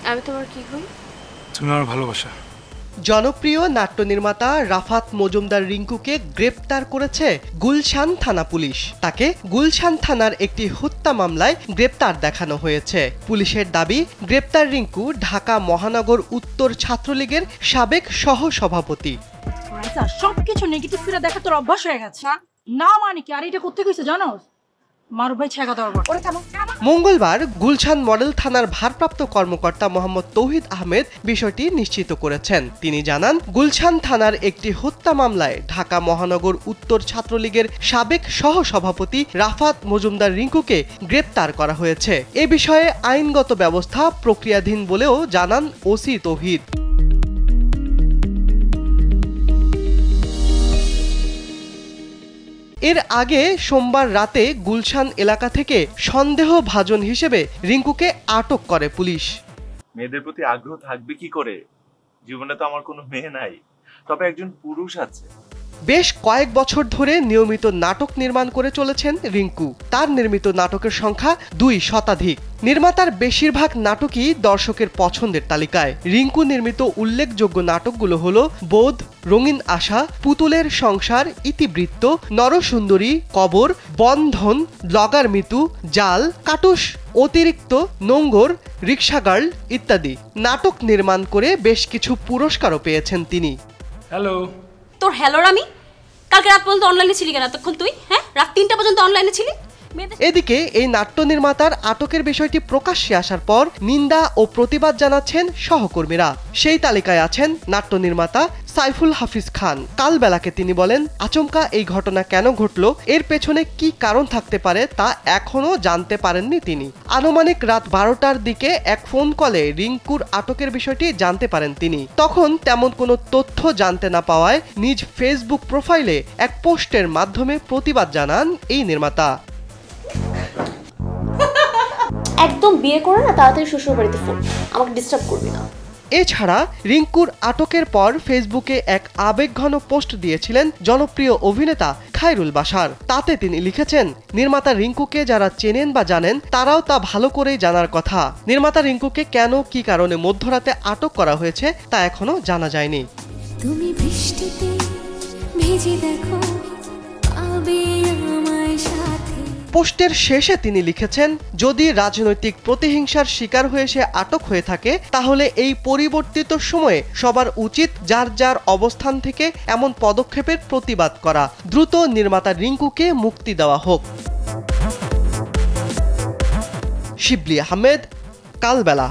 আমি তোমার কি হই? তুমি আমার ভালোবাসা। জনপ্রিয় নাট্য নির্মাতা রাফাত মজুমদার রিঙ্কুকে গ্রেপ্তার করেছে গুলশান থানা পুলিশ। তাকে গুলশান থানার একটি হত্যা মামলায় গ্রেপ্তার দেখানো হয়েছে। পুলিশের দাবি, গ্রেপ্তার রিঙ্কু ঢাকা মহানগর উত্তর ছাত্রলীগের সাবেক সহ-সভাপতি। সবকিছু নেগেটিভ করে দেখা তোর অভ্যাস হয়ে গেছে না? মানে কি? আর এটা করতে কইছে জানো? মঙ্গলবার গুলশান মডেল থানার ভারপ্রাপ্ত কর্মকর্তা মোহাম্মদ তৌহিদ আহমেদ বিষয়টি নিশ্চিত করেছেন। তিনি জানান, গুলশান থানার একটি হত্যা মামলায় ঢাকা মহানগর উত্তর ছাত্রলীগের সাবেক সহ-সভাপতি রাফাত মজুমদার রিঙ্কুকে গ্রেপ্তার করা হয়েছে। এ বিষয়ে আইনগত ব্যবস্থা প্রক্রিয়াধীন বলেও জানান ওসি তৌহিদ। এর আগে সোমবার রাতে গুলশান এলাকা থেকে সন্দেহভাজন হিসেবে রিঙ্কুকে আটক করে পুলিশ। মেয়েদের প্রতি আগ্রহ থাকবে কি করে? জীবনে তো আমার কোনো মেয়ে নাই, তবে একজন পুরুষ আছে। বেশ কয়েক বছর ধরে নিয়মিত নাটক নির্মাণ করে চলেছেন রিঙ্কু। তার নির্মিত নাটকের সংখ্যা 2 শতাধিক। নির্মাতার বেশিরভাগ নাটকই দর্শকের পছন্দের তালিকায়। রিঙ্কু নির্মিত উল্লেখযোগ্য নাটকগুলো হলো বোধ, রঙিন আশা, পুতুলের সংসার, ইতিবৃত্ত, নরসুন্দরী, কবর, বন্ধন, ব্লগার মিতু, জাল, কাটুস, অতিরিক্ত, নোঙ্গর, রিক্সা গার্ল ইত্যাদি। নাটক নির্মাণ করে বেশ কিছু পুরস্কারও পেয়েছেন তিনি। হ্যালো। তোর হ্যালোর আমি কালকে রাত পর্যন্ত অনলাইনে ছিলি কেন? এতক্ষণ তুই রাত 3টা পর্যন্ত অনলাইনে ছিলি। এদিকে এই নাট্য নির্মাতার আটকের বিষয়টি প্রকাশ্যে আসার পর নিন্দা ও প্রতিবাদ জানাচ্ছেন সহকর্মীরা। সেই তালিকায় আছেন নাট্য নির্মাতা সাইফুল হাফিজ খান। কালবেলাকে তিনি বলেন, আচমকা এই ঘটনা কেন ঘটল, এর পেছনে কি কারণ থাকতে পারে তা এখনো জানতে পারেননি তিনি। আনুমানিক রাত 12টার দিকে এক ফোন কলে রিঙ্কুর আটকের বিষয়টি জানতে পারেন তিনি। তখন তেমন কোনো তথ্য জানতে না পাওয়ায় নিজ ফেসবুক প্রোফাইলে এক পোস্টের মাধ্যমে প্রতিবাদ জানান এই নির্মাতা। একদম বিয়ে করে না তাড়াতাড়ি শ্বশুর বাড়িতে ফোন, আমাকে ডিস্টার্ব করবি না। এছাড়া রিঙ্কুর আটকের পর ফেসবুকে এক আবেগঘন পোস্ট দিয়েছিলেন জনপ্রিয় অভিনেতা খায়রুল বাশার। তাতে তিনি লিখেছেন, নির্মাতা রিঙ্কুকে যারা চেনেন বা জানেন তারাও তা ভালো করেই জানার কথা। নির্মাতা রিঙ্কুকে কেন কি কারণে মধ্যরাতে আটক করা হয়েছে তা এখনো জানা যায়নি। তুমি বৃষ্টিতে ভিজে দেখো পোস্টের শেষে তিনি লিখেছেন, যদি রাজনৈতিক প্রতিহিংসার শিকার হয়ে সে আটক হয়ে থাকে তাহলে এই পরিবর্তিত সময়ে সবার উচিত যার যার অবস্থান থেকে এমন পদক্ষেপের প্রতিবাদ করা। দ্রুত নির্মাতা রিঙ্কুকে মুক্তি দেওয়া হোক। শিবলি আহমেদ, কালবেলা।